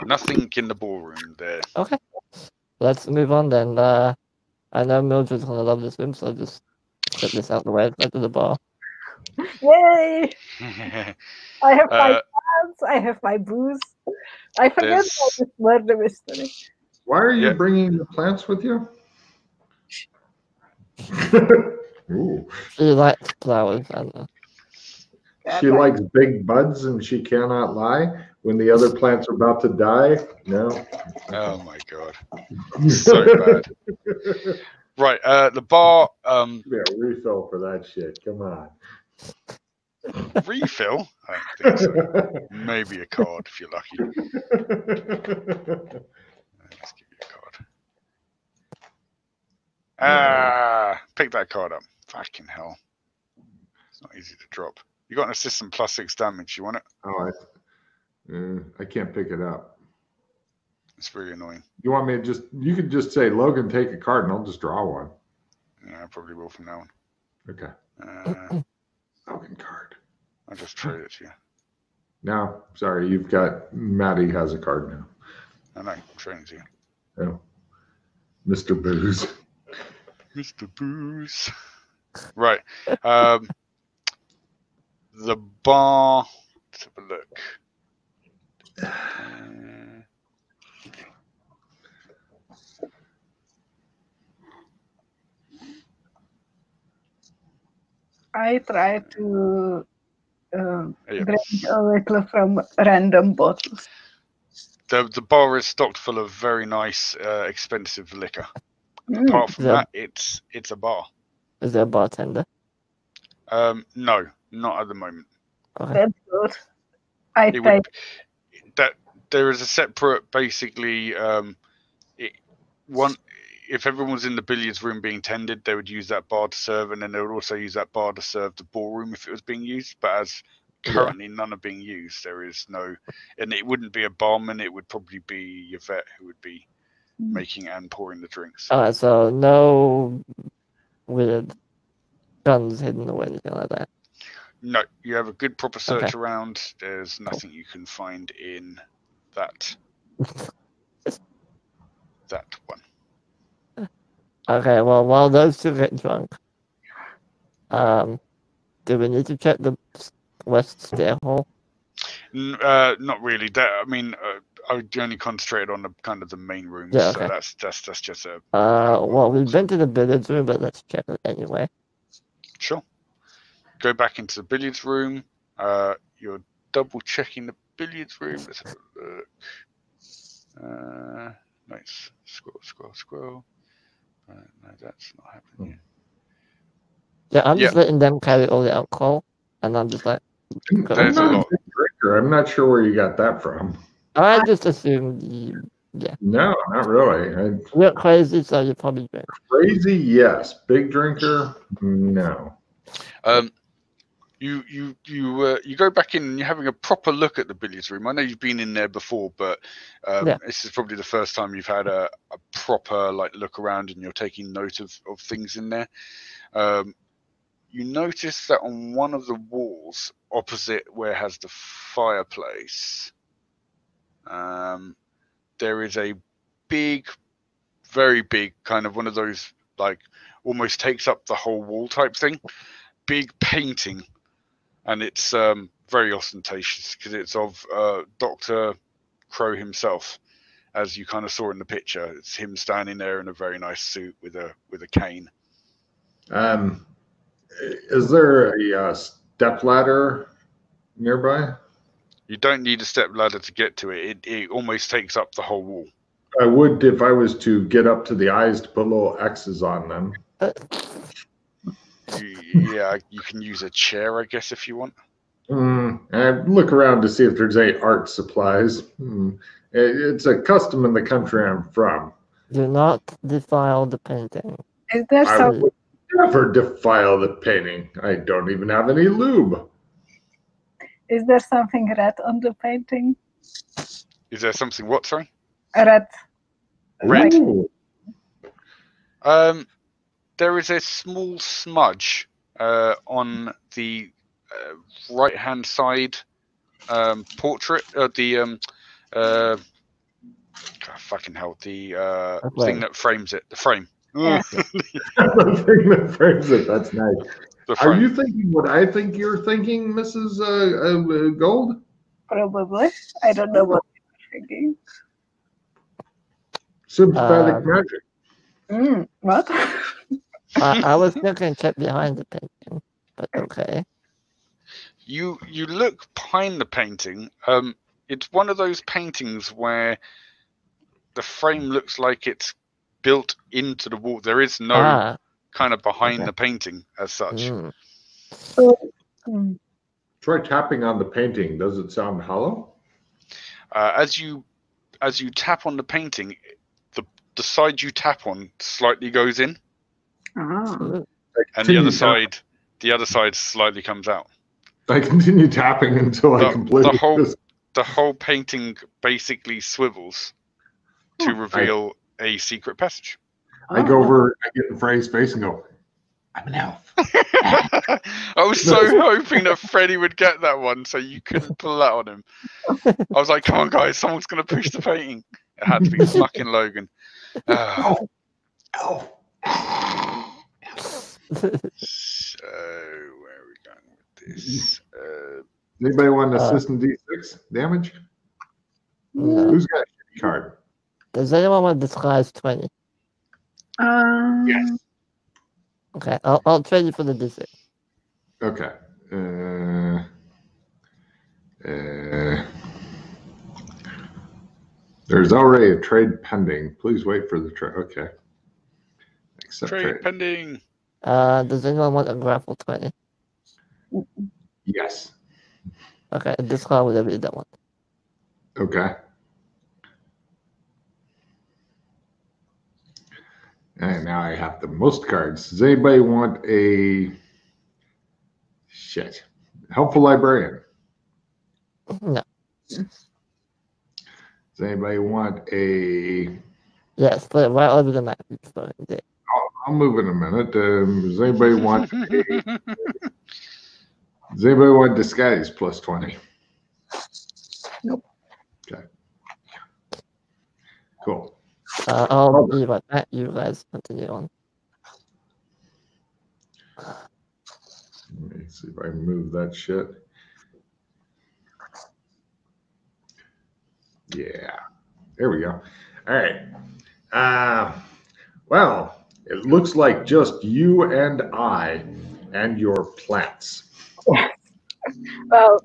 Nothing in the ballroom there. Okay. Let's move on then. I know Mildred's gonna love this room, so I'll just set this out the way to the bar. Yay! I have my plants, I have my booze. I forget about this murder mystery. Why are you bringing the plants with you? Ooh. She likes flowers, and she likes big buds, and she cannot lie. When the other plants are about to die, no. Oh my god, so bad. Right, the bar. Yeah, refill for that shit. Come on. Refill? I don't think so. Maybe a card if you're lucky. Let's give you a card. Pick that card up. Fucking hell. It's not easy to drop. You got an assistant +6 damage. You want it? Oh, I can't pick it up. It's really annoying. You want me to just? You could just say, Logan, take a card, and I'll just draw one. Yeah, I probably will from now on. Okay. Logan card. I'll just trade it to you. No, sorry, you've got Maddie has a card now. I know, I'm trading to you. Oh, Mr. Booze. Mr. Booze. Right. The bar. Let's have a look. I try to drink a little from random bottles. The bar is stocked full of very nice, expensive liquor. Apart from that, it's a bar. Is there a bartender? No, not at the moment. Okay. That's good. There is a separate, basically, if everyone was in the billiards room being tended, they would use that bar to serve, and then they would also use that bar to serve the ballroom if it was being used. But as currently none are being used, there is no, and it wouldn't be a barman, it would probably be Yvette who would be making and pouring the drinks. Alright, so no weird guns hidden away, anything like that? No, you have a good proper search around. There's nothing you can find in that one. Okay, well, while those two get drunk, do we need to check the west stair hall? Not really. I mean, I only concentrated on the kind of the main rooms. Yeah, okay. So that's just a. Well, we've been to the billiards room, but let's check it anyway. Sure. Go back into the billiards room. You're double checking the billiards room. Let's have a look. Nice. Scroll. No, that's not happening yet. Yeah, I'm just letting them carry all the alcohol, and I'm just like. There's a lot. Drinker. I'm not sure where you got that from. I just assumed yeah. No, not really. You're crazy, so you probably drink. Crazy, yes. Big drinker, no. You go back in and you're having a proper look at the billiards room. I know you've been in there before, but this is probably the first time you've had a proper look around and you're taking note of things in there. You notice that on one of the walls opposite where it has the fireplace, there is a big, very big, kind of one of those almost takes up the whole wall type thing. Big painting, and it's very ostentatious because it's of Dr. Crow himself, as you kind of saw in the picture. It's him standing there in a very nice suit with a cane. Is there a step ladder nearby? You don't need a step ladder to get to it. It almost takes up the whole wall. I would if I was to get up to the eyes to put little X's on them. Yeah, you can use a chair, I guess, if you want. I look around to see if there's any art supplies. It's a custom in the country I'm from. Do not defile the painting. Is there I would never defile the painting. I don't even have any lube. Is there something red on the painting? Is there something what, sorry? Red. Red? There is a small smudge on the right-hand side portrait, the God, fucking hell, the Okay. thing that frames it, the frame. Yeah. The thing that frames it. That's nice. The Are frame. you thinking what I think you're thinking, Mrs. Gold? Probably. I don't know what you're thinking. Sympathetic magic. What? I was thinking kept behind the painting, but okay. You look behind the painting. It's one of those paintings where the frame looks like it's built into the wall. There is no kind of behind Okay. the painting as such. So, mm, Try tapping on the painting. Does it sound hollow? As you tap on the painting, the side you tap on slightly goes in, ah. and the other side slightly comes out. I continue tapping until I complete this. The whole painting basically swivels to reveal a secret passage. I go over, I get in Freddy's face and go, I'm an elf. I was so hoping that Freddy would get that one so you couldn't pull that on him. I was like, come on, guys, someone's going to push the painting. It had to be fucking Logan. Elf. So, where are we going with this? Anybody want an assistant D6 damage? No. Who's got a shitty card? Does anyone want to disguise 20? Yes. Okay, I'll trade you for the D6. Okay. There's already a trade pending. Please wait for the trade. Okay. Accept trade pending. Does anyone want a grapple 20? Yes. Okay, discard whatever you don't want. Okay. And now I have the most cards. Does anybody want a helpful librarian? No. Does anybody want a? Yes, put it right over the map. I'll move in a minute. Does anybody want a? Does anybody want disguise plus 20? Nope. Okay. Cool. I'll be right back. You guys continue on. Let me see if I can move that shit. Yeah. There we go. All right. Well, it looks like just you and I and your plants. Well,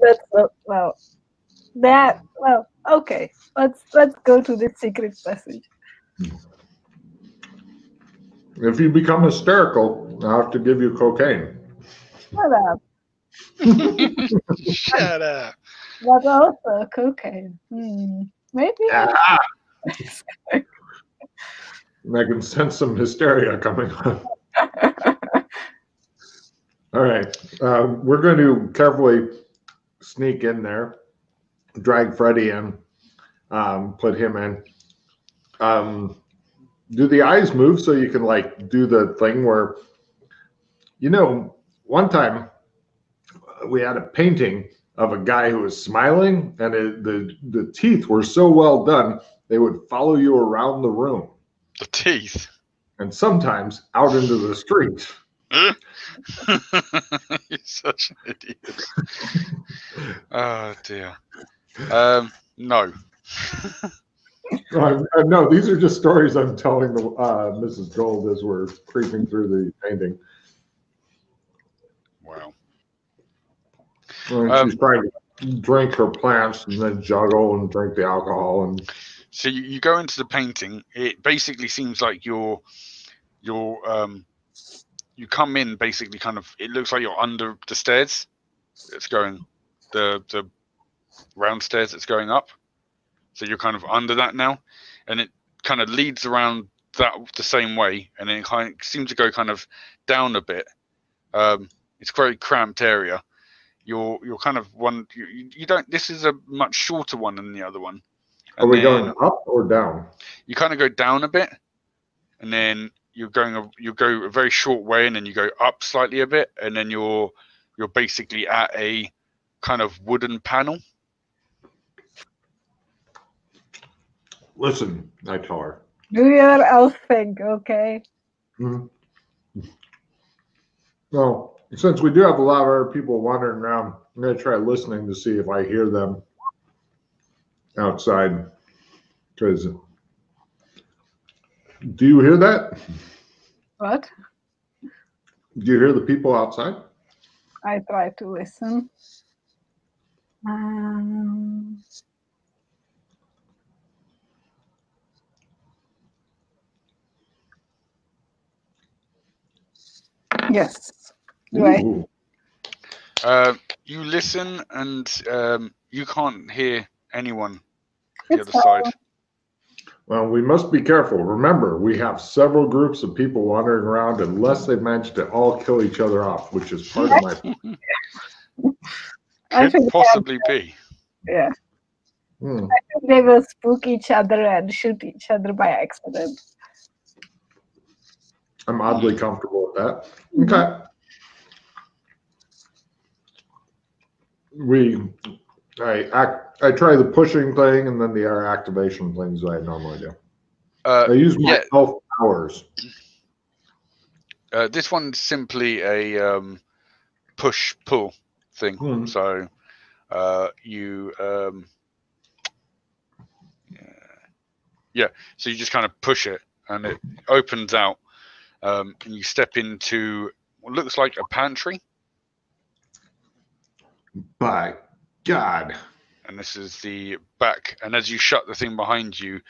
okay. Let's go to the secret passage. If you become hysterical, I'll have to give you cocaine. Shut up. Shut up. But also cocaine. Maybe. Ah. I can sense some hysteria coming on. All right. We're going to carefully sneak in there, drag Freddy in, put him in. Do the eyes move so you can like do the thing where, one time we had a painting of a guy who was smiling, and the teeth were so well done they would follow you around the room. The teeth. And sometimes out into the street. You're such an idiot. Oh dear. No. No, these are just stories I'm telling Mrs. Gold as we're creeping through the painting. Wow. She's trying to drink her plants and then juggle and drink the alcohol. And so you go into the painting. It basically seems like you come in basically kind of. It looks like you're under the stairs. It's going the round stairs. It's going up. So you're kind of under that now, and it kind of leads around that the same way, and then it kind of seems to go kind of down a bit. It's a very cramped area. You're kind of one. You don't. This is a much shorter one than the other one. Are we going up or down? You kind of go down a bit, and then you go a very short way, and then you go up slightly a bit, and then you're basically at a kind of wooden panel. Listen, I tell her. Do your elf thing, okay? Mhm. Well, since we do have a lot of other people wandering around, I'm going to try listening to see if I hear them outside. Because, do you hear that? What? Do you hear the people outside? I try to listen. Yes. Do I? Ooh. You listen, and you can't hear anyone It's the other side. Well, we must be careful. Remember, we have several groups of people wandering around unless they've managed to all kill each other off, which is part of my... I Could think possibly be. Yeah. Hmm. I think they will spook each other and shoot each other by accident. I'm oddly comfortable with that. Okay. I try the pushing thing and then the air activation things that I normally do. I use my elf powers. This one's simply a push-pull thing. So you so you just kind of push it and it opens out, and you step into what looks like a pantry. By God. And this is the back, and as you shut the thing behind you,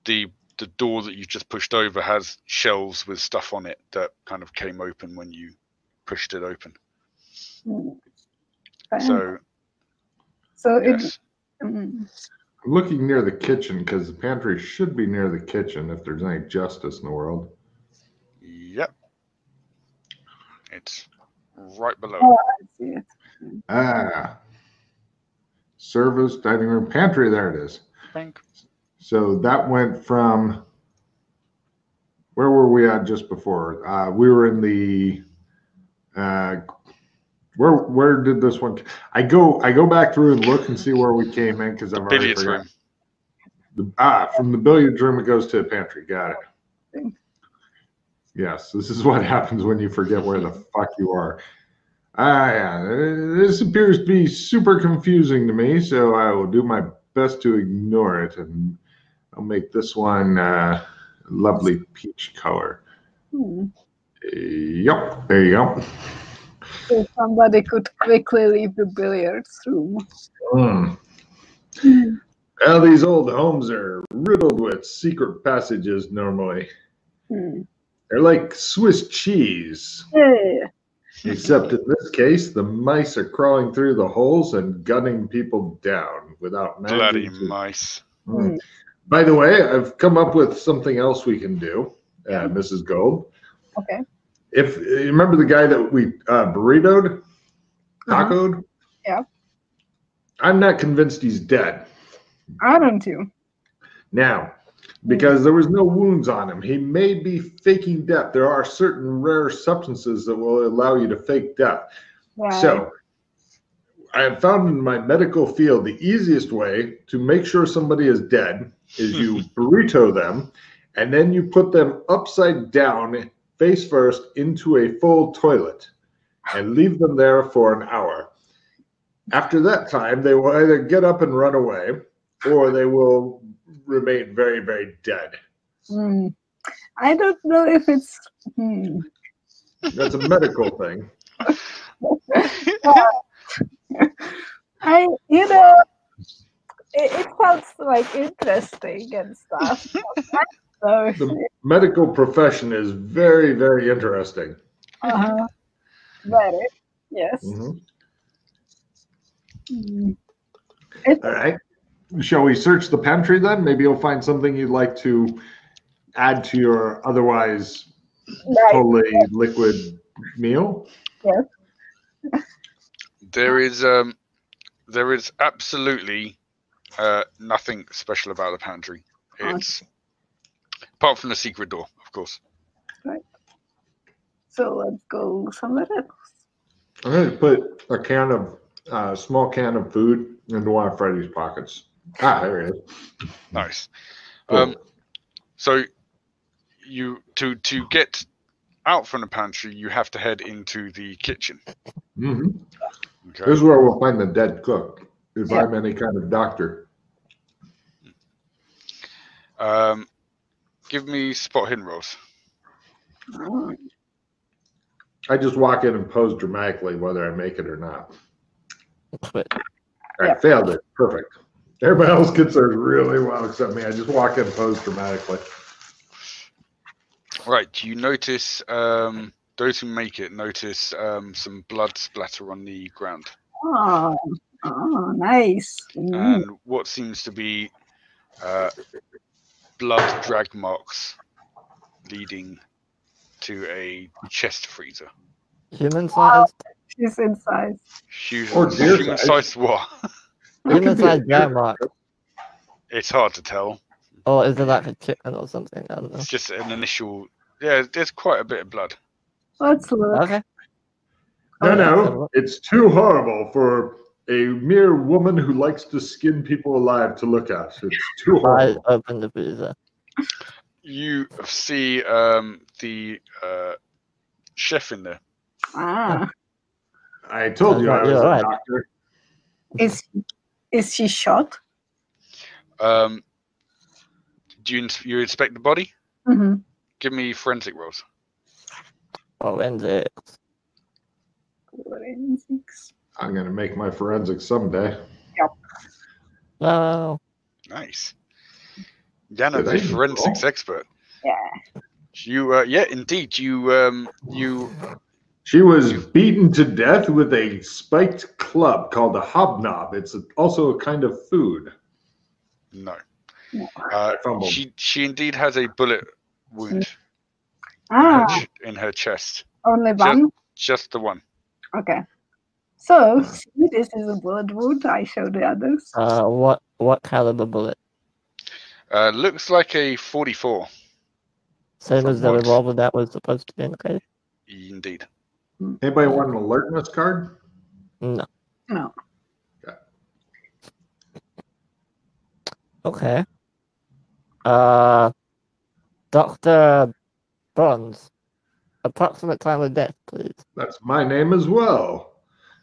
the door that you just pushed over has shelves with stuff on it that kind of came open when you pushed it open. So yes. I'm looking near the kitchen because the pantry should be near the kitchen if there's any justice in the world. Yep. It's right below. Oh, I see it. Service, dining room, pantry, there it is. Thank. So that went from, where were we at just before? We were in the, where did this one, I go back through and look and see where we came in because I've already forgotten. From the billiards room it goes to the pantry. Got it. Yes, this is what happens when you forget where the fuck you are. Yeah, this appears to be super confusing to me, so I will do my best to ignore it, and I'll make this one lovely peach color. Yep, there you go. So somebody could quickly leave the billiards room. Well, these old homes are riddled with secret passages normally. They're like Swiss cheese. Except in this case, the mice are crawling through the holes and gunning people down without managing bloody mice. By the way, I've come up with something else we can do, Mrs. Gold. Okay. If you remember the guy that we burritoed, tacoed? Yeah. I'm not convinced he's dead. Aren't you? Now, because there was no wounds on him, he may be faking death. There are certain rare substances that will allow you to fake death. Right. So I have found in my medical field the easiest way to make sure somebody is dead is you burrito them and then you put them upside down, face first, into a full toilet and leave them there for an hour. After that time, they will either get up and run away or they will remain very, very dead. I don't know if it's... That's a medical thing. It sounds like interesting and stuff. The medical profession is very, very interesting. Very, yes. All right. Shall we search the pantry then? Maybe you'll find something you'd like to add to your otherwise totally liquid meal. Yes. There is absolutely nothing special about the pantry. It's apart from the secret door, of course. Right. So let's go somewhere else. I'm going to put a small can of food into one of Freddy's pockets. There it is. Nice. So you to get out from the pantry, you have to head into the kitchen. Mm-hmm. Okay. This is where we'll find the dead cook, if I'm any kind of doctor. Give me spot hidden rolls. I just walk in and pose dramatically, whether I make it or not. I failed it. Perfect. Everybody else gets theirs really well except me. I just walk in and pose dramatically. Right. You notice those who make it notice some blood splatter on the ground. Oh, nice. And what seems to be blood drag marks leading to a chest freezer. Human sized? She's inside. Human sized what? Human sized drag mark. It's hard to tell. Or is it like a chicken or something? I don't know. It's just an initial. Yeah, there's quite a bit of blood. Let's look. Okay. No, it's too horrible for a mere woman who likes to skin people alive to look at. It's too horrible. I open the freezer. You see the chef in there. Ah. I told you I was a doctor. Is she shot? Do you inspect the body? Mm-hmm. Give me forensic rolls. Forensics. I'm going to make my forensics someday. Yep. No. Nice. Yana, the forensics expert. Yeah. You, yeah, indeed. You. She was beaten to death with a spiked club called a hobnob. It's also a kind of food. No. Fumbled. She indeed has a bullet wound in her chest. Only one? Just the one. Okay. So, see, this is a bullet wound. I show the others. What caliber bullet? Looks like a 44. Same as the revolver that was supposed to be in the case? Indeed. Anybody want an alertness card? No. No. Okay. Dr. Bonds, approximate time of death, please. That's my name as well.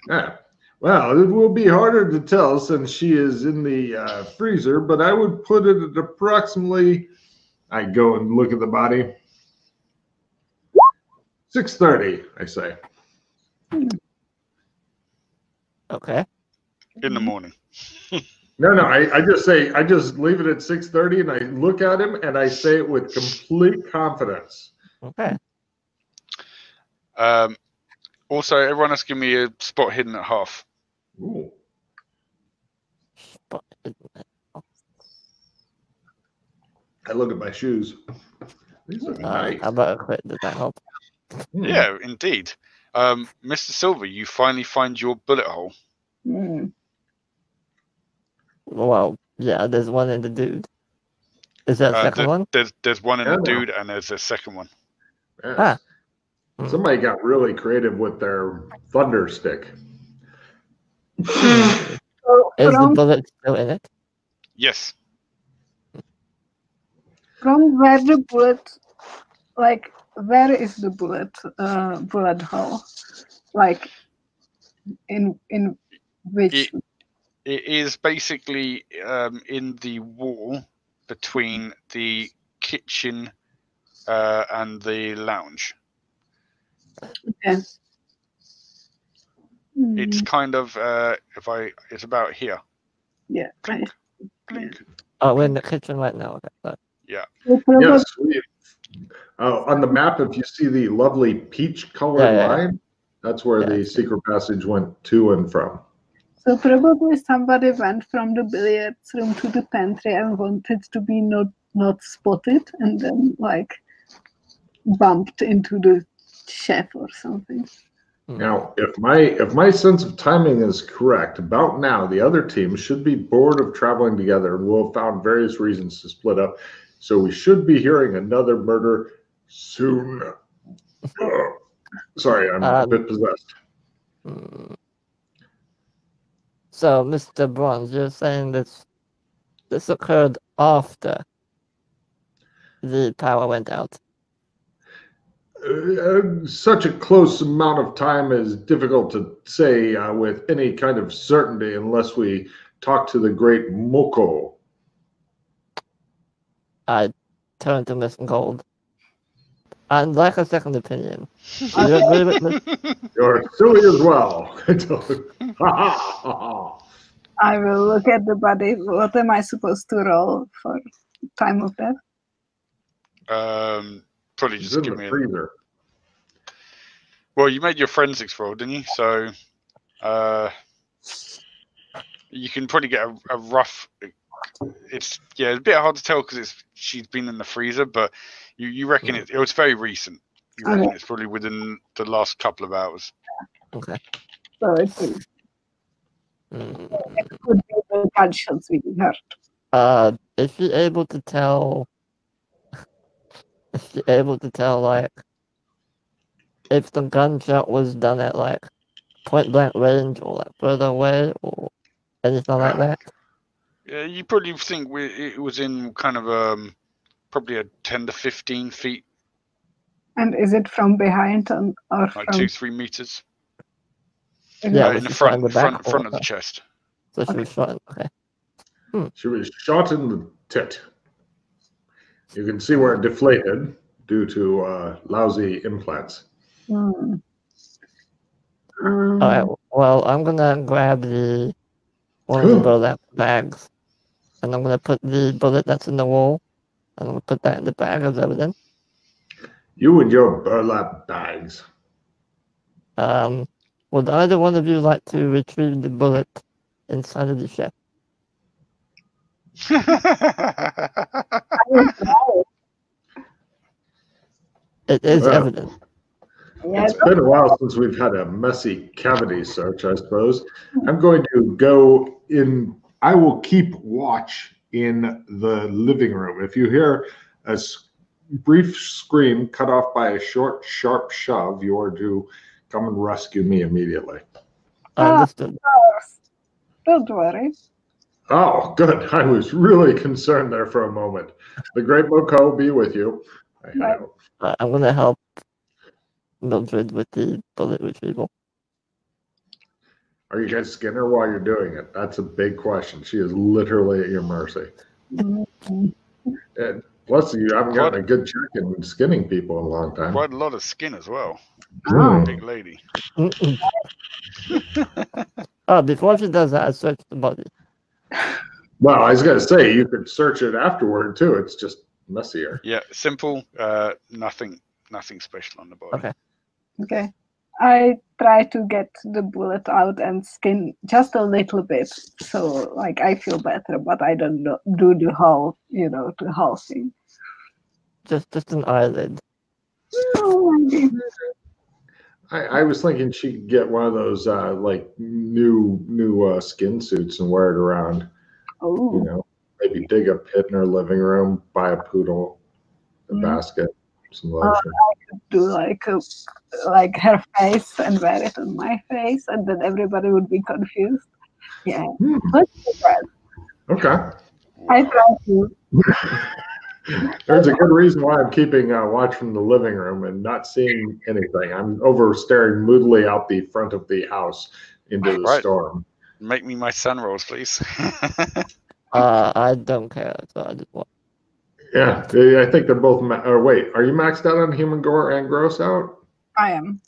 Yeah. Well, it will be harder to tell since she is in the freezer, but I would put it at approximately, I go and look at the body, 6:30, I say. Okay. In the morning. No, I just say, I just leave it at 6:30 and I look at him and I say it with complete confidence. Okay. Also, everyone else give me a spot hidden at half. Ooh. Spot hidden at half. I look at my shoes. These are nice. How about a crit? Does that help? Yeah, indeed. Mr. Silver, you finally find your bullet hole. Well, yeah, there's one in the dude. Is that a second one? There's one in the dude, and there's a second one. Yes. Somebody got really creative with their thunder stick. Is the bullet still in it? Yes. From where the bullet, like, where is the bullet hole? Like, in which? It is basically in the wall between the kitchen and the lounge. Okay. It's kind of it's about here. Yeah. Blink, blink. Oh, we're in the kitchen right now. Okay. Yeah. Yes. On the map, if you see the lovely peach-colored line, that's where the secret passage went to and from. So probably somebody went from the billiards room to the pantry and wanted to be not spotted, and then like bumped into the chef or something. Now, if my sense of timing is correct, about now the other team should be bored of traveling together and will have found various reasons to split up. So we should be hearing another murder soon. Sorry, I'm a bit possessed. So, Mr. Bronze, you're saying this occurred after the power went out? Such a close amount of time is difficult to say with any kind of certainty unless we talk to the great Moko. I turned to Miss Gold. I'd like a second opinion. Do you agree with this? You're silly as well. I will look at the body. What am I supposed to roll for time of death? Probably It's just in give the me. freezer. Well, you made your forensics roll, didn't you? So, you can probably get a rough. It's a bit hard to tell because she's been in the freezer, but you reckon it was very recent. You reckon it's probably within the last couple of hours. Okay. So it could be the gunshots we heard. Is she able to tell? Is she able to tell like if the gunshot was done at like point blank range or like further away or anything like that? Yeah, you probably think it was in kind of probably a 10 to 15 feet. And is it from behind or like from 2-3 meters? Yeah, in the front of the chest. So she was shot. Okay. She was shot in the tit. You can see where it deflated due to lousy implants. All right. Well, I'm gonna grab one of the burlap bags, and I'm gonna put the bullet that's in the wall, and I'm gonna put that in the bag as evidence. You and your burlap bags. Would either one of you like to retrieve the bullet inside of the chef? It is evident. It's been a while since we've had a messy cavity search, I suppose. I'm going to go in. I will keep watch in the living room. If you hear a brief scream cut off by a short, sharp shove, you are to come and rescue me immediately. Understood. Don't worry. Oh, good. I was really concerned there for a moment. The great Moko be with you. Right. I'm going to help Mildred with the bullet retrieval. Are you guys skinning her while you're doing it? That's a big question. She is literally at your mercy. And plus, you haven't gotten a good check in skinning people in a long time. Quite a lot of skin as well. Big lady. Before she does that, I search the body. Well, I was going to say, you could search it afterward, too. It's just messier. Yeah, simple. Nothing special on the body. Okay. I try to get the bullet out and skin just a little bit, so like I feel better, but I don't do the whole, the whole thing. Just an eyelid. I was thinking she could get one of those like new skin suits and wear it around. Oh. Maybe dig a pit in her living room, buy a poodle, a basket, some lotion. I could do like her face and wear it on my face, and then everybody would be confused. Yeah. Let's do that. Okay. I try to. There's a good reason why I'm keeping watch from the living room and not seeing anything. I'm over staring moodily out the front of the house into the storm. Make me my sun rolls, please. I don't care. So I just want. Yeah, I think they're both. Wait, are you maxed out on human gore and gross out? I am.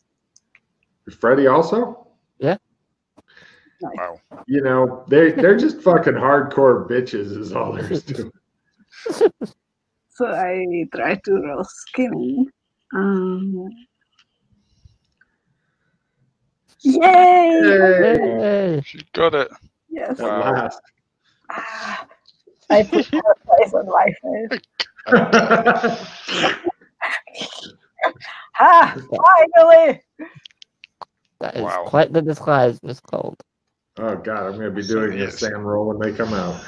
Freddie also? Yeah. Nice. Wow. They're just fucking hardcore bitches is all there is to it. So I try to roll skinning. Yay! She got it. Yes. At last. I put her face on my face. Finally! That is quite the disguise, Miss Cold. Oh God, I'm going to be doing a sand roll when they come out.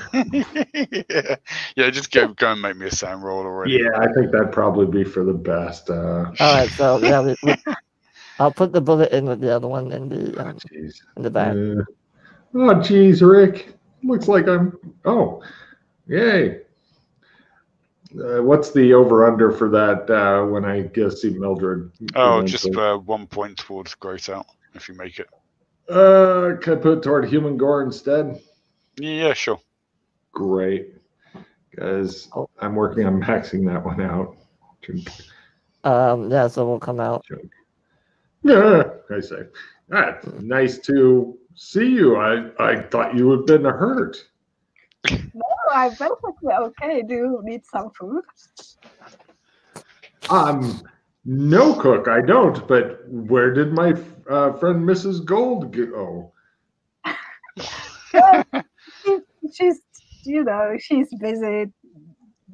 Yeah, just go and make me a sand roll already. Yeah, I think that'd probably be for the best. All right, so yeah, I'll put the bullet in with the other one in the bag. Oh, geez, Rick. Looks like I'm. Oh, yay! What's the over-under for that when I guess see Mildred? Oh, just 1 point towards gross out if you make it. Can I put it toward human gore instead? Yeah, sure. Great. Because I'm working on maxing that one out. Yeah, so we'll come out. Yeah, I say. Nice to see you. I thought you had been hurt. No, I'm perfectly okay. Do you need some food? No, Cook, I don't. But where did my friend Mrs. Gold go? She's, she's busy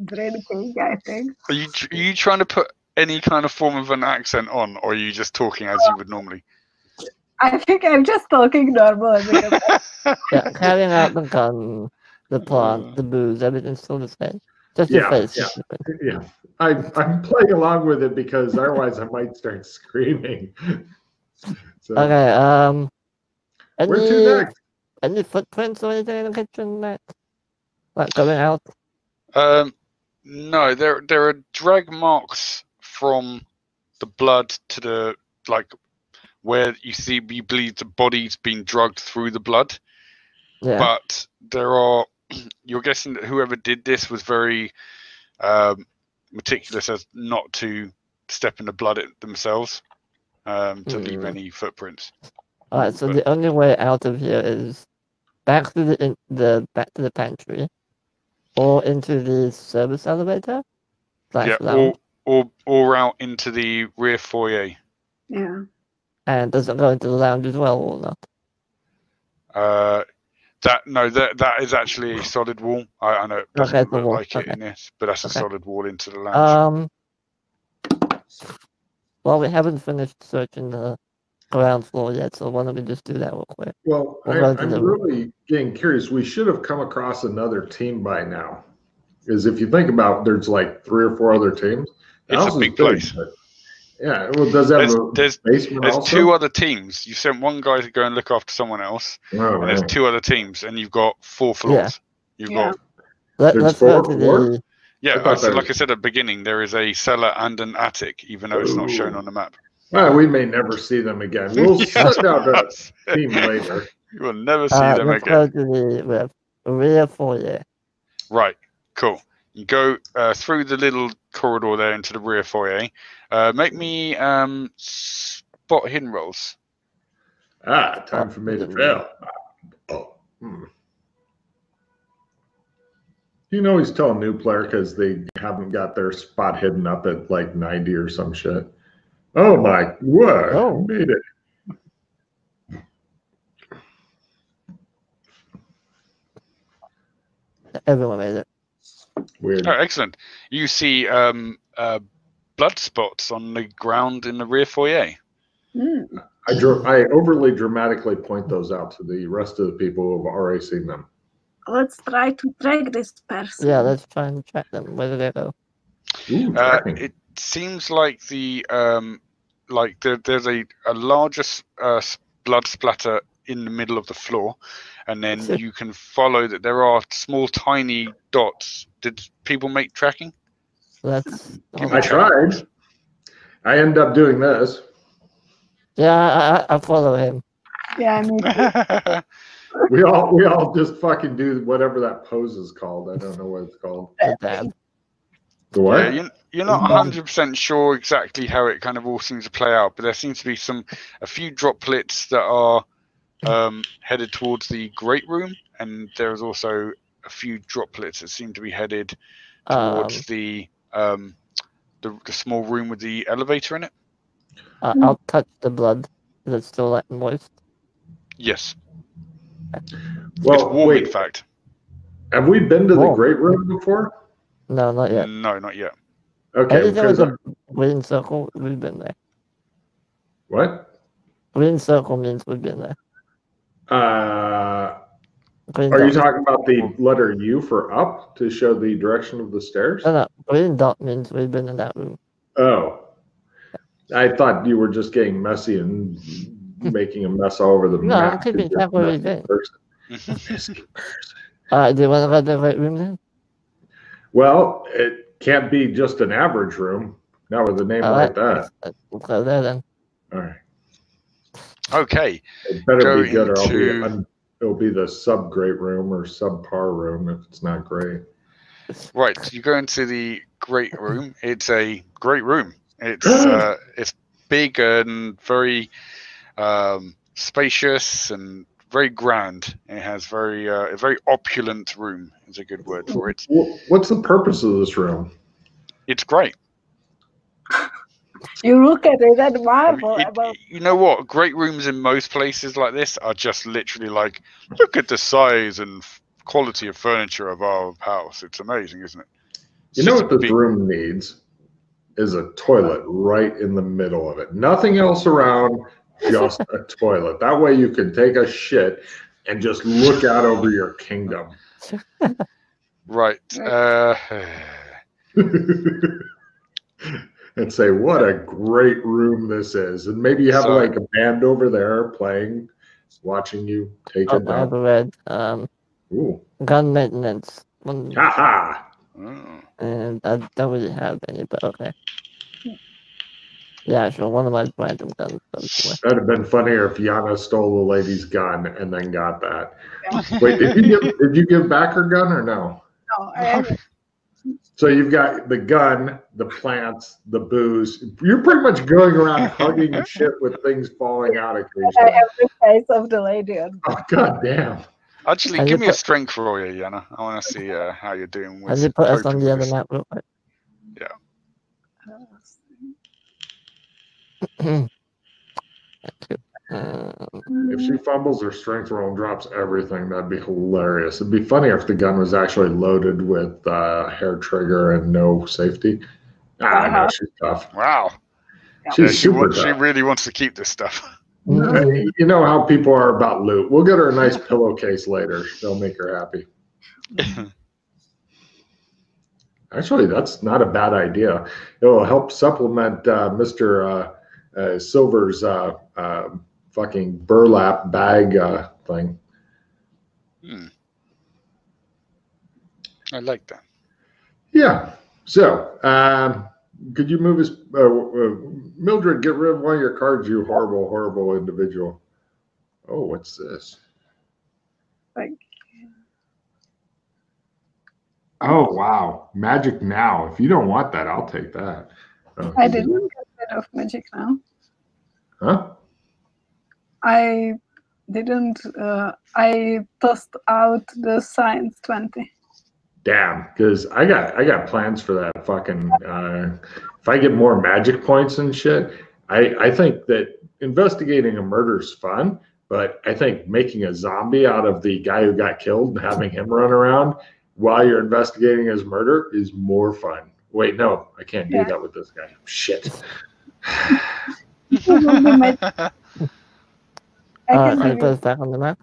drinking, I think. Are you trying to put any kind of form of an accent on, or are you just talking as you would normally? I think I'm just talking normal. Yeah, carrying out the gun, the plant, the booze, everything's still the same. Just your face. Yeah. I'm playing along with it because otherwise I might start screaming. So, okay, where to next? Any footprints or anything in the kitchen that like going out? No, there are drag marks from the blood to the where you believe the body's been drugged through the blood. Yeah. But you're guessing that whoever did this was very meticulous as not to step in the blood themselves to leave any footprints. All right, so the only way out of here is back to the pantry, or into the service elevator. Or out into the rear foyer. Yeah. And does it go into the lounge as well or not? That is actually a solid wall. I know it doesn't look like it in this, but that's a solid wall into the lounge. Well, we haven't finished searching the ground floor yet, so why don't we just do that real quick? Well, I'm really getting curious. We should have come across another team by now. Because if you think about it, there's like 3 or 4 other teams. It's a big place. Yeah, well, does that have a basement There's also? 2 other teams. You sent one guy to go and look after someone else, and there's 2 other teams, and you've got 4 floors. Let's go to the... Yeah, like I said at the beginning, there is a cellar and an attic, even though it's not shown on the map. Well, we may never see them again. We'll send out a team later. You will never see them let's again. Go to the rear foyer. Right, cool. You go through the little corridor there into the rear foyer. Make me spot hidden rolls. Time for me to fail. You know he's telling new player because they haven't got their spot hidden up at like 90 or some shit. Oh my word! Oh. Made it. Everyone made it. Weird. Oh, excellent. You see blood spots on the ground in the rear foyer. I overly dramatically point those out to the rest of the people who have already seen them. Let's try to track this person. Yeah, let's try and track them. Where do they go? It seems like there's a larger blood splatter in the middle of the floor, and then you can follow that there are small tiny dots. Did people make tracking? I tried. I end up doing this. Yeah, I follow him. Yeah, me too. We all just fucking do whatever that pose is called. I don't know what it's called. The what? Yeah, you're not 100% sure exactly how it kind of all seems to play out, but there seems to be a few droplets that are headed towards the great room, and there's also a few droplets that seem to be headed towards the small room with the elevator in it. I'll touch the blood. Is it still like moist? Yes. Well, it's warm, in fact. Have we been to the great room before? No, not yet. No, not yet. Okay. Anything with a green circle, we've been there. What? Green circle means we've been there. Are you talking about the letter U for up to show the direction of the stairs? No. Green dot means we've been in that room. Oh. I thought you were just getting messy and making a mess all over the map. No, I'm keeping track where we've been. Do you want to go to the great room then? Well, can't be just an average room. Not with a name like that. We'll go there then. All right. Okay. It better Go be good, or it'll be the sub-great room or subpar room if it's not great. Right, you go into the great room. It's a great room. It's big and very spacious and very grand. It has a very opulent room is a good word for it. What's the purpose of this room? It's great. You look at it and marvel about. You know what? Great rooms in most places like this are just literally like, look at the size and quality of furniture of our house. It's amazing, isn't it? You know what this room needs is a toilet right in the middle of it. Nothing else around, just a toilet. That way you can take a shit and just look out over your kingdom. Right. And say, what a great room this is. And maybe you have like a band over there playing, watching you take it down. I have read gun maintenance. Ha-ha! And I don't really have any, but okay. Yeah, sure. One of my random guns. That'd have been funnier if Yana stole the lady's gun and then got that. Wait, did you give back her gun or no? No, I haven't. So you've got the gun, the plants, the booze. You're pretty much going around hugging shit with things falling out occasionally. I have the face of the lady. Oh, god damn. Actually, give me a strength roll, Yana. I want to see how you're doing with. Has it put us on the other map real quick? Yeah. If she fumbles her strength roll and drops everything, that'd be hilarious. It'd be funnier if the gun was actually loaded with hair trigger and no safety. No, she's tough. Wow. She's super tough. She really wants to keep this stuff. You know how people are about loot. We'll get her a nice pillowcase later. They'll make her happy. Actually, that's not a bad idea. It will help supplement Mr. Silver's fucking burlap bag thing. I like that. Yeah. So, could you move his Mildred? Get rid of one of your cards, you horrible, horrible individual. Oh, what's this? Thank you. Oh wow, magic now. If you don't want that, I'll take that. I didn't get rid of magic now. Huh? I didn't. I tossed out the science 20. Damn, because I got plans for that fucking. If I get more magic points and shit, I think that investigating a murder is fun, but I think making a zombie out of the guy who got killed and having him run around while you're investigating his murder is more fun. Wait, no, I can't do that with this guy. Shit. Can I put us back on the map?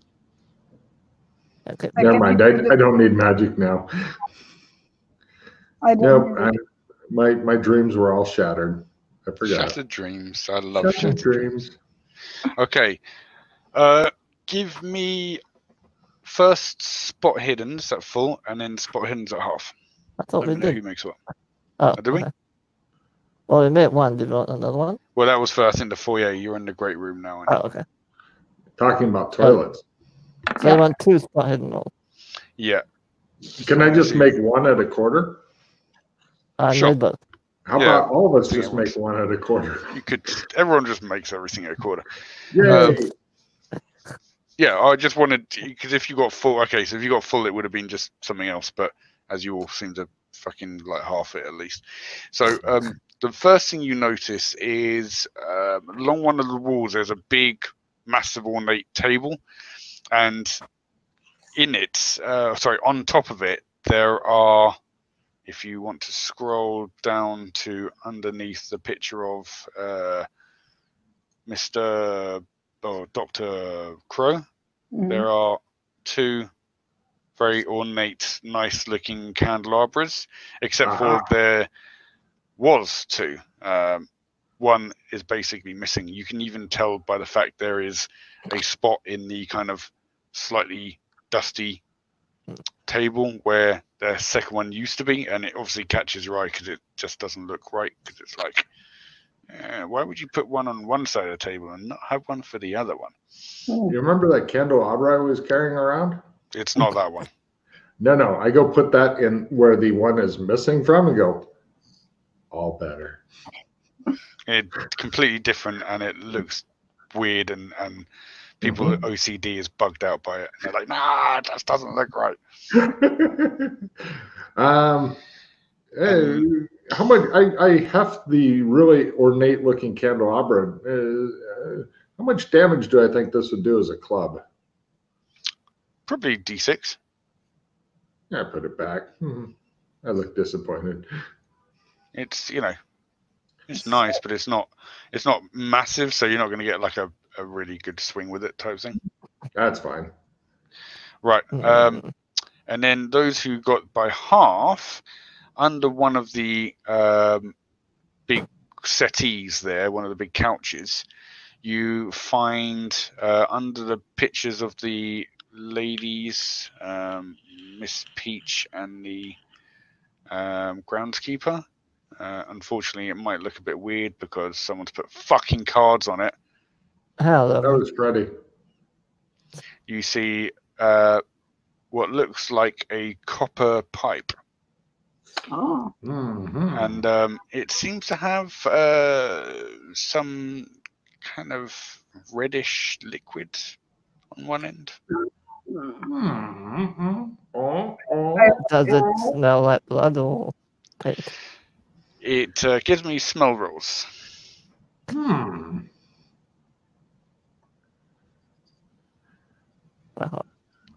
Okay. Never mind. I don't need magic now. My dreams were all shattered. I forgot. Shattered dreams. I love shattered dreams. Okay. Give me first spot hiddens at full, and then spot hiddens at half. I thought we did. Who makes what? Oh, did we? Well, we made one. Did you want another one? Well, that was first in the foyer. You're in the great room now. Oh, okay. Talking about toilets. So you want 2 spot hidden rolls? Yeah. Can I just make one at a quarter? Sure. Both. How about all of us just make one at a quarter? You could. Everyone just makes everything at a quarter. Yay. Yeah, I just wanted because if you got full, okay, so if you got full, it would have been just something else. But as you all seem to fucking like half it at least. So the first thing you notice is along one of the walls there's a big, massive ornate table, and in it, on top of it, there are. If you want to scroll down to underneath the picture of Dr. Crow, there are 2 very ornate, nice-looking candelabras, except for there was 2. One is basically missing. You can even tell by the fact there is a spot in the kind of slightly dusty table where the second one used to be, and it obviously catches your eye because it just doesn't look right. Because it's like, why would you put one on one side of the table and not have one for the other one? You remember that candelabra I was carrying around? It's not that one. No. I go put that in where the one is missing from and go, all better. It's completely different, and it looks weird, and people with OCD is bugged out by it. And they're like, nah, it just doesn't look right. How much? I heft the really ornate looking candelabra. How much damage do I think this would do as a club? Probably D6. I put it back. I look disappointed. It's it's nice, but it's not massive, so you're not going to get like a really good swing with it type thing. That's fine. Right. And then those who got by half, under one of the big settees there, one of the big couches, you find under the pictures of the ladies, Miss Peach and the groundskeeper. Unfortunately, it might look a bit weird because someone's put fucking cards on it. Hello. That was Freddie. You see what looks like a copper pipe. Oh. And it seems to have some kind of reddish liquid on one end. Does it smell like blood or paint? It gives me smell rolls. Wow.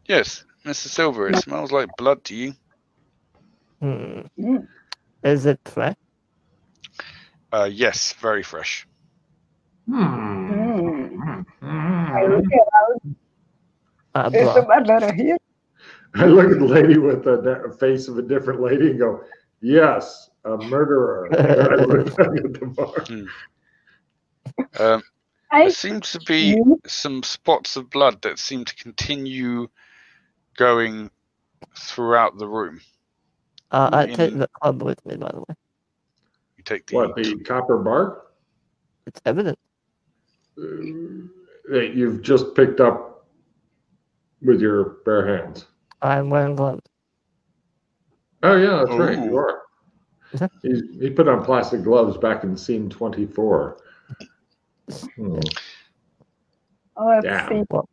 Yes, Mr. Silver, it smells like blood to you. Is it fresh? Yes, very fresh. I look around. Is the butler here? I look at the lady with the face of a different lady and go, yes, a murderer. I look back at the bar. There seems to be some spots of blood that seem to continue going throughout the room. I take the club with me, by the way. You take the What, the copper bar? It's evident. That you've just picked up with your bare hands. I'm wearing gloves. Oh, yeah, that's right. You are. He put on plastic gloves back in scene 24. Let's Damn. see what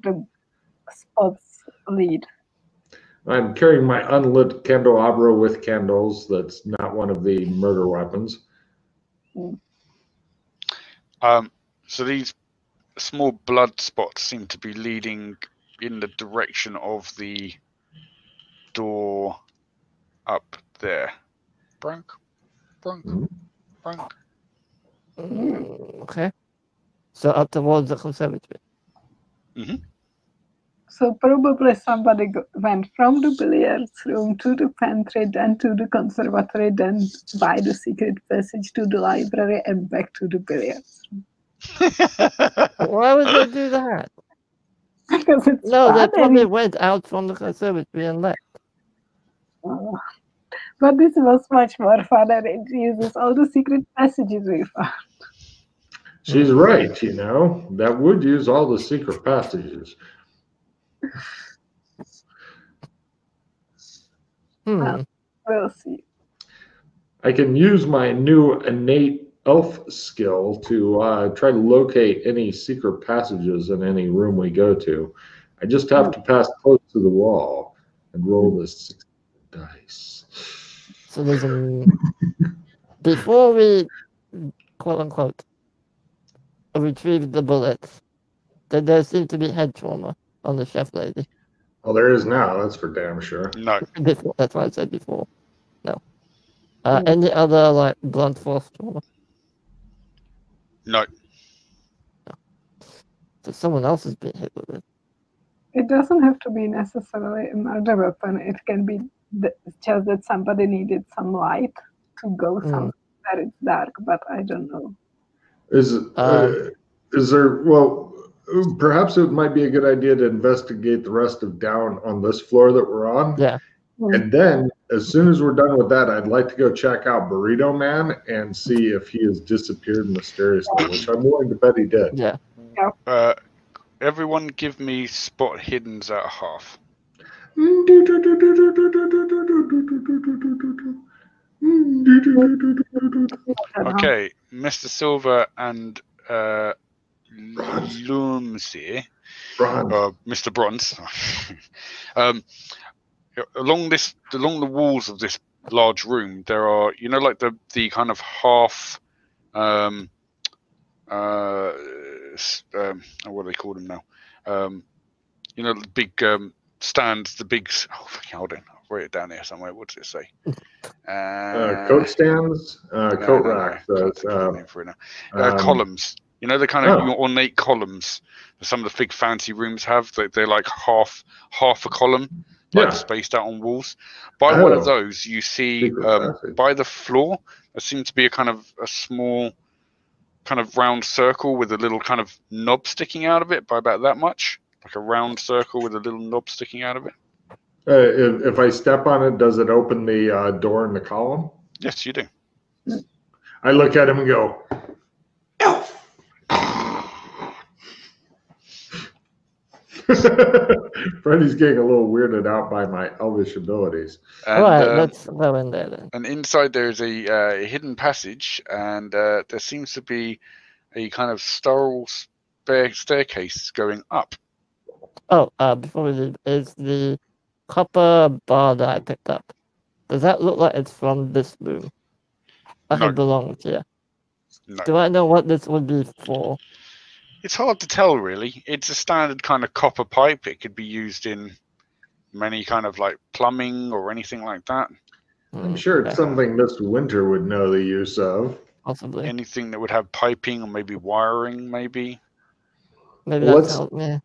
the spots lead. I'm carrying my unlit candelabra with candles. That's not one of the murder weapons. So these small blood spots seem to be leading in the direction of the door up there. Brunk. Okay. So up towards the conservatory. So probably somebody went from the billiards room to the pantry, then to the conservatory, then by the secret passage to the library and back to the billiards room. Why would they do that? Because it's No, they fun probably and went out from the conservatory and left. but this was much more fun and it uses all the secret passages we found. She's right, That would use all the secret passages. We'll see. I can use my new innate elf skill to try to locate any secret passages in any room we go to. I just have to pass close to the wall and roll the 6 dice. So there's before we, quote unquote, retrieve the bullets, then there seemed to be head trauma on the chef lady. Well, there is now. That's for damn sure. No. Before, that's why I said before. No. Any other, like, blunt force trauma? No. So someone else has been hit with it. It doesn't have to be necessarily a murder weapon. It can be just that somebody needed some light to go somewhere where it's dark, but I don't know. Is there, well, Perhaps it might be a good idea to investigate the rest of down on this floor that we're on. Yeah. And then, as soon as we're done with that, I'd like to go check out Burrito Man and see if he has disappeared mysteriously, which I'm willing to bet he did. Yeah. Everyone give me spot hiddens at half. Okay, Mr. Silver and Lumsey, Mr. Bronze. Along the walls of this large room, there are, like the kind of half, what do they call them now? The big stands, the big. Oh, hold on, I'll write it down here somewhere. What does it say? Coat stands, coat racks, columns. The kind of ornate columns that some of the big fancy rooms have. They're like half a column, spaced out on walls. By one of those, you see by the floor, there seems to be a kind of a small, kind of round circle with a little kind of knob sticking out of it by about that much, like a round circle with a little knob sticking out of it. If I step on it, does it open the door in the column? Yes, you do. I look at him and go, elf. Freddy's getting a little weirded out by my elvish abilities. And, all right, let's go in there then. And inside there is a hidden passage, and there seems to be a kind of spiral staircase going up. Oh, before we leave, is the copper bar that I picked up, does that look like it's from this room? Like it belongs here? No. Do I know what this would be for? It's hard to tell, really. It's a standard kind of copper pipe. It could be used in many kind of like plumbing or anything like that. I'm sure it's something Mr. Winter would know the use of. Possibly. Anything that would have piping or maybe wiring, maybe. Maybe that's how, yeah.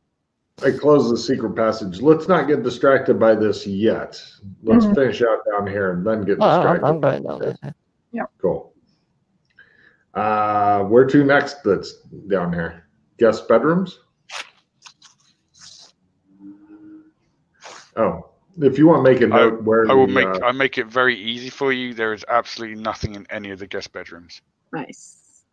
I close the secret passage. Let's not get distracted by this yet. Let's finish out down here and then get distracted. I'm going down there. Yeah. Cool. Where to next that's down here? Guest bedrooms? Oh, if you want to make a note where I make it very easy for you. There is absolutely nothing in any of the guest bedrooms. Nice.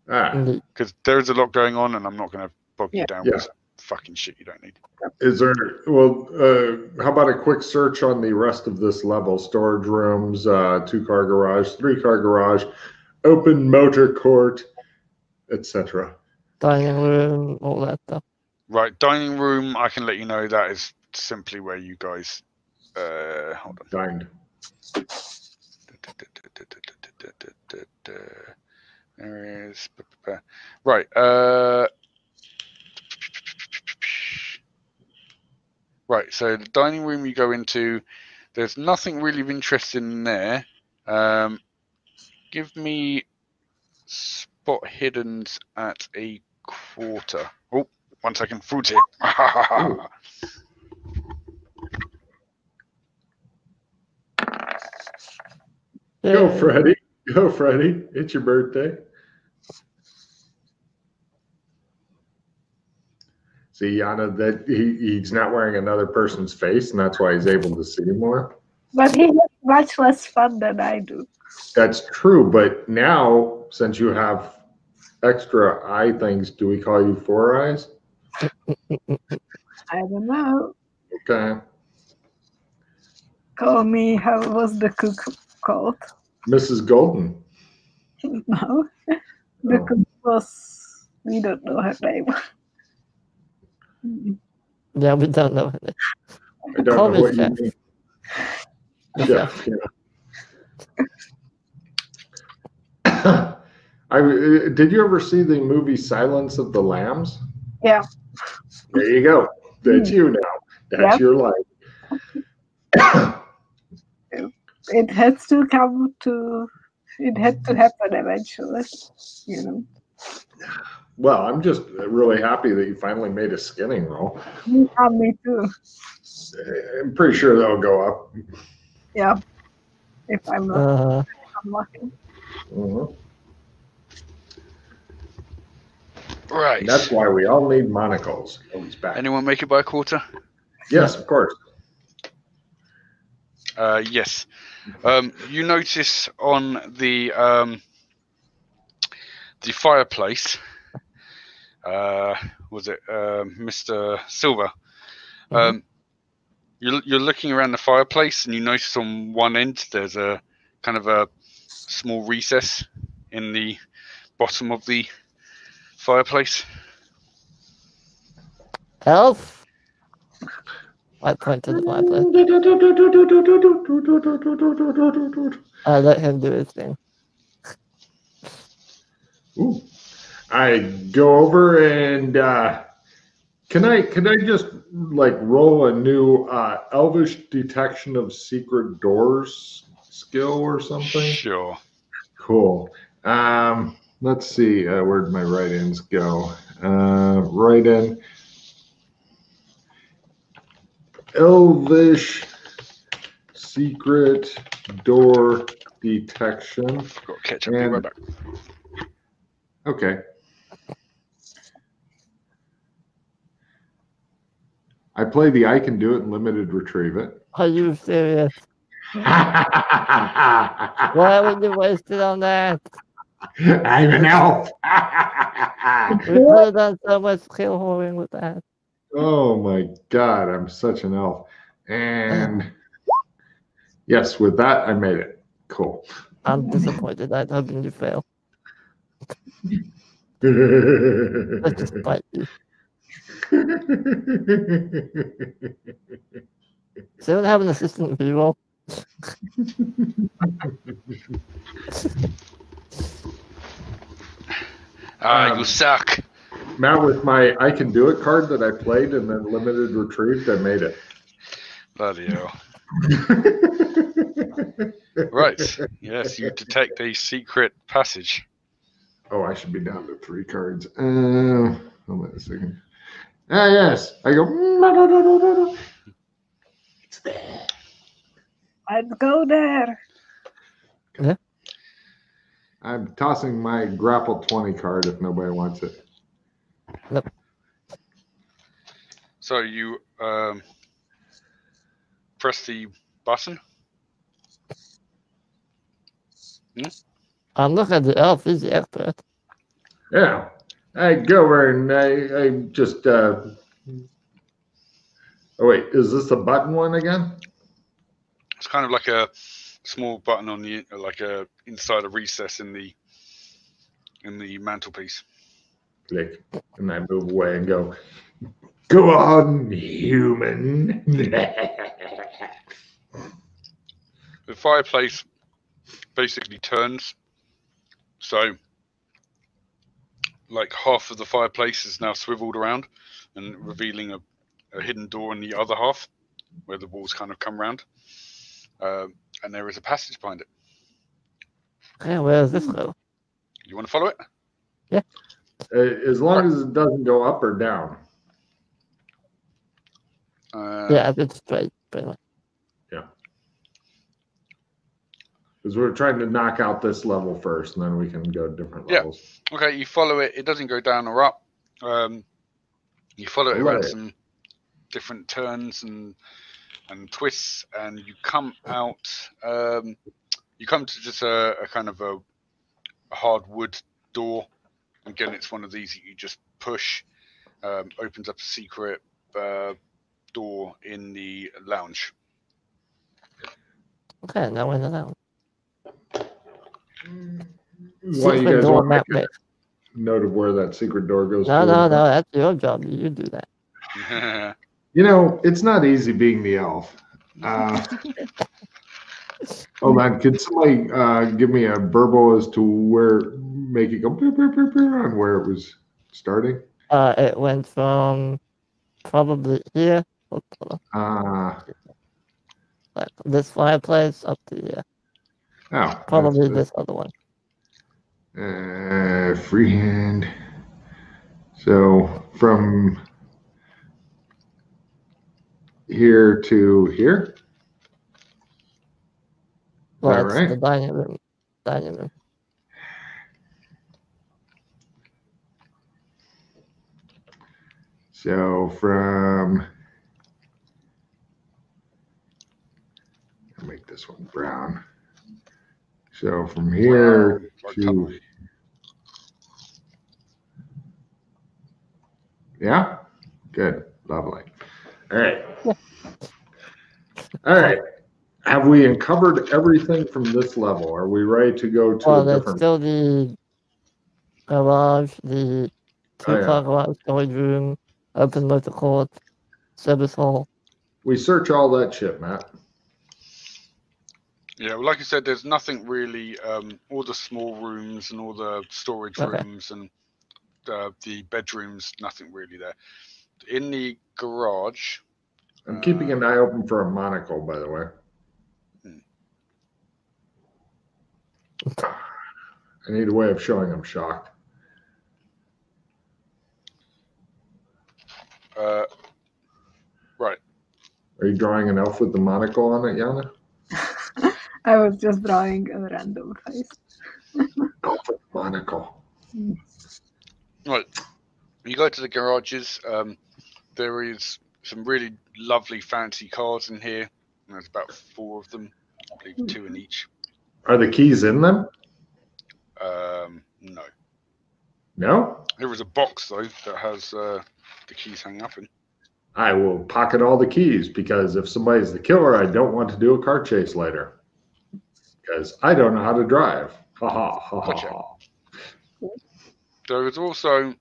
Because there's a lot going on, and I'm not going to bog you down with fucking shit you don't need. Is there? Well, how about a quick search on the rest of this level? Storage rooms, 2-car garage, 3-car garage, open motor court, etc. Dining room, all that stuff. Right, dining room. I can let you know that is simply where you guys. Hold on. Dined. There is. Right. Right. So the dining room you go into, there's nothing really of interest in there. Give me spot hiddens at a quarter. Oh, 1 second. Food's here. Go, Freddy. Go, Freddy. It's your birthday. See, Yana, that he's not wearing another person's face, and that's why he's able to see more. But he has much less fun than I do. That's true, but now, since you have extra eye things, do we call you Four Eyes? I don't know. Okay. Call me, how was the cook called? Mrs. Golden. No. The cook was, we don't know her name. Yeah, we don't know her name. I don't know what you mean. Yeah. Did you ever see the movie Silence of the Lambs? Yeah. There you go. That's you now. That's your life. It has to come to. It had to happen eventually, you know. Well, I'm just really happy that you finally made a skinning roll. Me too. I'm pretty sure that'll go up. Yeah. If I'm not, I'm lucky. Right. And that's why we all need monocles. Oh, he's back. Anyone make it by a quarter? Yes, of course. Yes. You notice on the fireplace, was it Mr. Silver? You're looking around the fireplace, and you notice on one end there's a kind of a small recess in the bottom of the fireplace. Elf? I point to the fireplace. I let him do his thing. Ooh. I go over and can I just like roll a new Elvish detection of secret doors skill or something? Sure. Cool. Let's see. Where'd my write-ins go? Write-in. Elvish secret door detection. Got to catch up. Be right back. Okay. I play the I can do it and limited retrieve it. Are you serious? Why would you waste it on that? I'm an elf. We could have done so much skill whoring with that. Oh my god, I'm such an elf. And yes, with that I made it. Cool. I'm disappointed. I was hoping you fail. Let's just bite you. Does anyone have an assistant reroll? You suck. Matt, with my I can do it card that I played and then limited retrieved, I made it. Bloody hell. Right. Yes, you detect a secret passage. Oh, I should be down to 3 cards. Hold on a second. Ah, yes. I go. It's there. Let's go there. Yeah. I'm tossing my grapple 20 card if nobody wants it. Nope. So you press the button. I'm looking at the elf. He's the expert. Yeah. I go over and I just. Oh, wait. Is this the button one again? It's kind of like a small button on the inside a recess in the mantelpiece. Click. And I move away and go. Go on, human. The fireplace basically turns, so like half of the fireplace is now swiveled around and revealing a hidden door in the other half where the walls kind of come round, and there is a passage behind it. Okay, where does this go? You want to follow it? Yeah. As long as it doesn't go up or down. Yeah, it's straight, pretty much. Yeah. Because we're trying to knock out this level first, and then we can go to different levels. Okay, you follow it. It doesn't go down or up. You follow it around some different turns and twists, and you come out. You come to just a kind of a hardwood door. Again, it's one of these that you just push. Opens up a secret door in the lounge. Okay, now we're in the lounge. Why you Secret guys door want map to make a note of where that secret door goes? No, that's your job. You do that. You know, it's not easy being the elf. Hold on, could somebody give me a burble as to where, make it go on where it was starting? It went from probably here, like this fireplace up to here. Oh, Probably this other one. Freehand. So from here to here. Well, All it's right. the dining room. Dining room. So from, I'll make this one brown. So from here to, yeah, good, lovely. All right. All right. Have we uncovered everything from this level? Are we ready to go to a there's different? still the garage, the two-car garage, storage room, open motor court, service hall. We search all that shit, Matt. Yeah, well, like I said, there's nothing really. All the small rooms and all the storage rooms and the bedrooms, nothing really there. In the garage. I'm keeping an eye open for a monocle, by the way. I need a way of showing I'm shocked. Right. Are you drawing an elf with the monocle on it, Yana? I was just drawing a random face. Elf with monocle. Right. You go to the garages. There is some really lovely fancy cars in here. There's about 4 of them. I believe 2 in each. Are the keys in them? No. No? There is a box, though, that has the keys hanging up in. I will pocket all the keys because if somebody's the killer, I don't want to do a car chase later. Because I don't know how to drive. Ha ha ha Gotcha. ha. There is also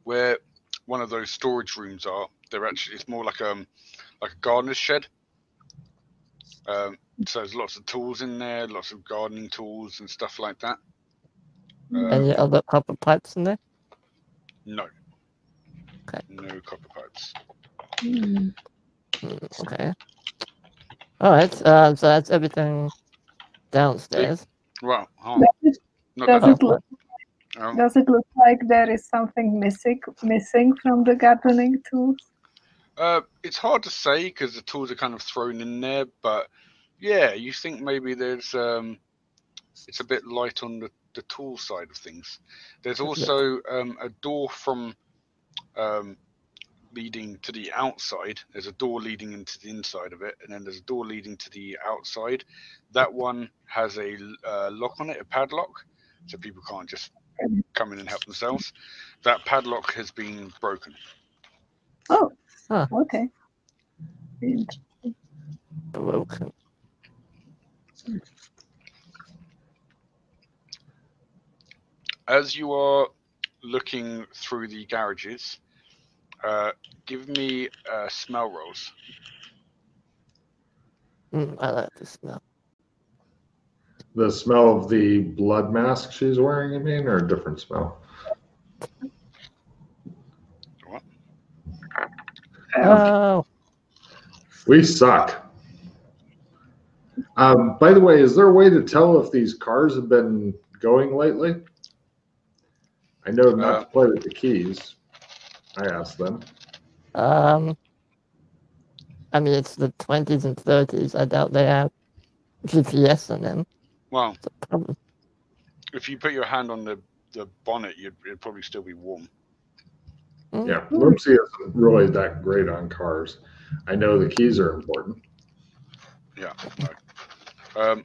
where one of those storage rooms are. It's more like a gardener's shed. So there's lots of tools in there, lots of gardening tools and stuff like that. Any other copper pipes in there? No. Okay. No copper pipes. Okay. All right. So that's everything downstairs. Well, Does it look like there is something missing from the gardening tools? It's hard to say because the tools are kind of thrown in there, but yeah, you think maybe there's it's a bit light on the tool side of things. There's also a door from leading to the outside. There's a door leading into the inside of it, and then there's a door leading to the outside. That one has a lock on it, a padlock, so people can't just come in and help themselves. That padlock has been broken. Oh, okay. Broken. As you are looking through the garages, give me smell rolls. I like the smell. The smell of the blood mask she's wearing, you mean, or a different smell? What? Oh. We suck. By the way, is there a way to tell if these cars have been going lately? I know not to play with the keys. I asked them. I mean, it's the 20s and 30s. I doubt they have GPS on them. Well, if you put your hand on the bonnet, it'd probably still be warm. Yeah, Lumpsy isn't really that great on cars. I know the keys are important. Yeah. No.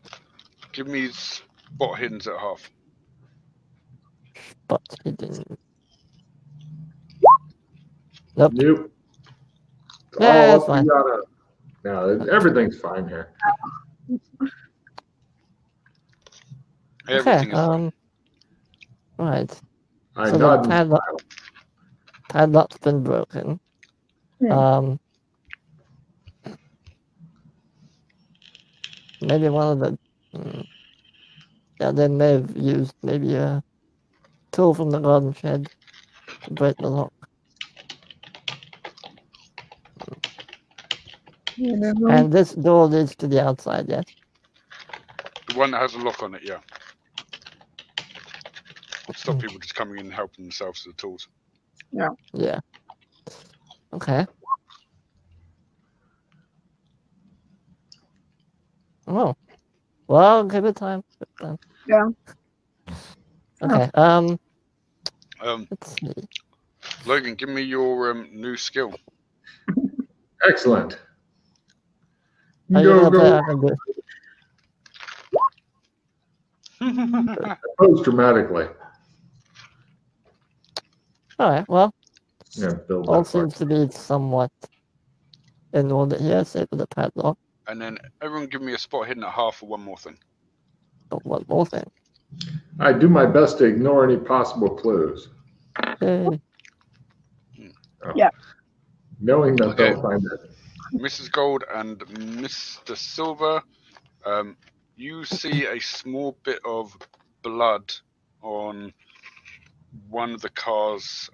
Give me spot hiddens at half. Spot hidden. Nope. Yeah, that's fine. No, everything's fine here. Everything is fine. Right. I So the padlock's been broken. Maybe one of the they may have used maybe a tool from the garden shed to break the lock. And this door leads to the outside, yes? The one that has a lock on it, yeah. Stop people just coming in and helping themselves with the tools. Yeah. Yeah. Okay. Oh. Well, give it time. Yeah. Okay. Let's see. Logan, give me your new skill. Excellent. Are you Go, gonna go. play Pose dramatically. Alright, well, Yeah, build all that part. seems to be somewhat in order here, save for the padlock. And then everyone give me a spot hidden at half for one more thing. But one more thing. I do my best to ignore any possible clues. Yay. Oh. Yeah. Knowing that Okay. they'll find it. Mrs. Gold and Mr. Silver, you see a small bit of blood on one of the car's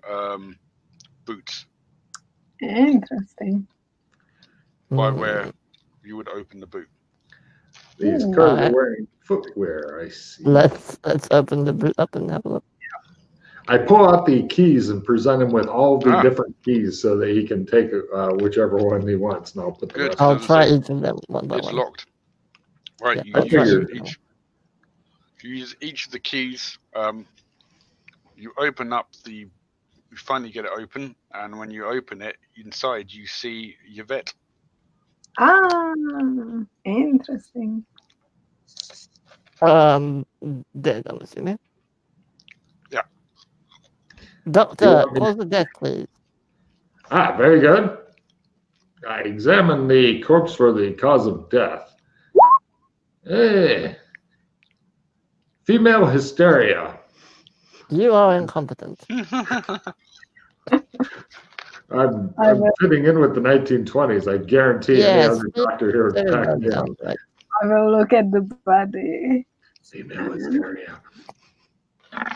boots Interesting. by Hmm. where you would open the boot. These Ooh. cars are Alright. wearing footwear, I see. Let's open the boot up and have a look. I pull out the keys and present him with all the Ah. different keys so that he can take whichever one he wants, and I'll put the Good. rest. I'll So try each of them one by It's one. locked. Right, Yeah, you I'll try use each of them. you use each of the keys. You open up you finally get it open, and when you open it, inside you see Yvette. Ah, interesting. Dead, I'm assuming. Yeah. Doctor, want me to- close the death, please. Ah, very good. I examine the corpse for the cause of death. Hey. Female hysteria. You are incompetent. I'm fitting in with the 1920s. I guarantee any Yes, other doctor here would There back does me up. sound right. I will look at the body. Female hysteria.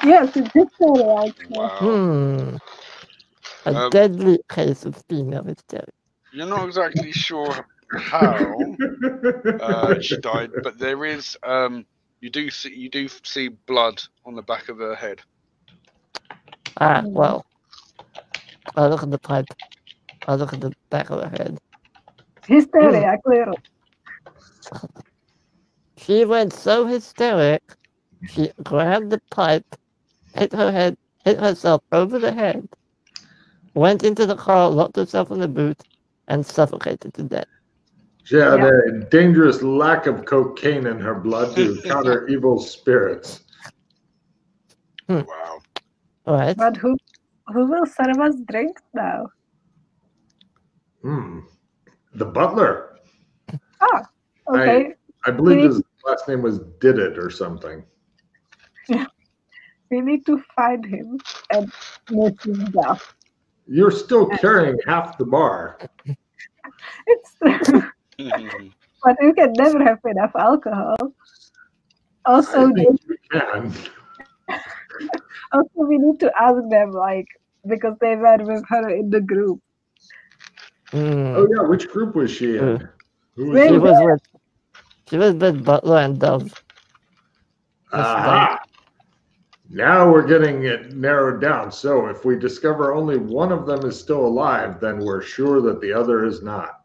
Yes, it's Hysteria, actually. Wow. A deadly case of female hysteria. You're not exactly sure how she died, but there is you do see blood on the back of her head. Ah, well. I look at the pipe. I look at the back of her head. Hysteria, clearly. She went so hysteric, she grabbed the pipe, hit herself over the head, went into the car, locked herself in the boot, and suffocated to death. She had a dangerous lack of cocaine in her blood to counter evil spirits. Wow. All right. But who will serve us drinks now? The butler. Ah, okay. I believe his last name was Did It or something. We need to find him and let him down. You're still carrying half the bar. It's but you can never have enough alcohol. Also, I think you can. also we need to ask them, like, because they were with her in the group. Oh yeah, which group was she in? Who was She she? was with Butler and Dove. Aha! Now we're getting it narrowed down. So if we discover only one of them is still alive, then we're sure that the other is not.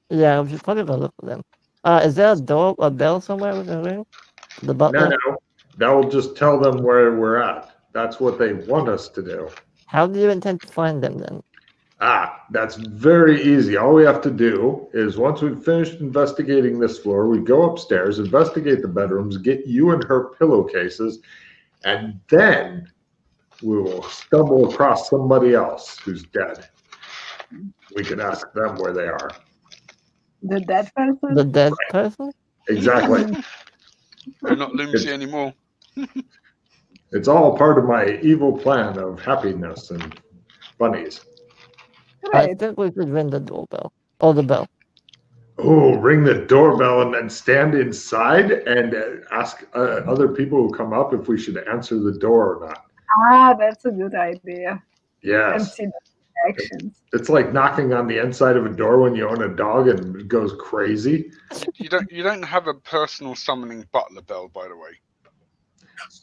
Yeah, we should probably go look for them. Is there a bell somewhere with a ring? The butler? No. That will just tell them where we're at. That's what they want us to do. How do you intend to find them then? That's very easy. All we have to do is once we've finished investigating this floor, we go upstairs, investigate the bedrooms, get you and her pillowcases, and then we will stumble across somebody else who's dead. We can ask them where they are. The dead person? The dead person? Exactly. They're not Limsy anymore. It's all part of my evil plan of happiness and bunnies. I think we should ring the doorbell. Or the bell. Oh, ring the doorbell and then stand inside and ask other people who come up if we should answer the door or not. That's a good idea. Yes. And see the reactions. It's like knocking on the inside of a door when you own a dog and it goes crazy. You don't have a personal summoning butler bell, by the way.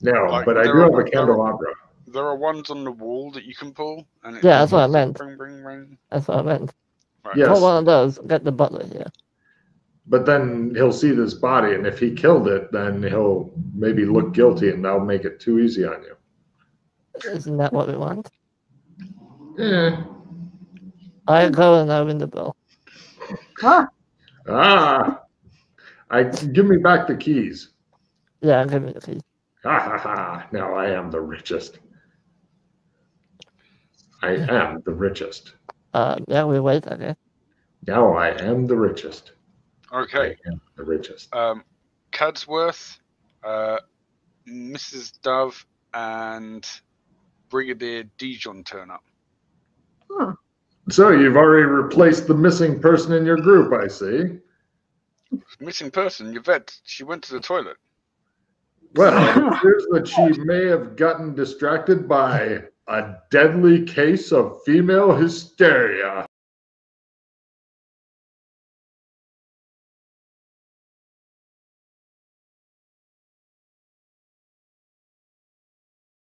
No, but I do have a candelabra. There are ones on the wall that you can pull, and it that's what I meant. Ring, ring, ring. That's what I meant. Right. Yes. Pull one of those. Get the butler here. But then he'll see this body, and if he killed it, then he'll maybe look guilty, and that'll make it too easy on you. Isn't that what we want? Yeah. I go and open the bill. Give me back the keys. Yeah, give me the keys. Ha ha ha. Now I am the richest. I am the richest. Yeah, we wait, I guess. Now I am the richest. Okay. I am the richest. Cadsworth, Mrs. Dove, and Brigadier Dijon turn up. Huh. So you've already replaced the missing person in your group, I see. Missing person, Yvette, she went to the toilet. Well, it appears that she may have gotten distracted by a deadly case of female hysteria.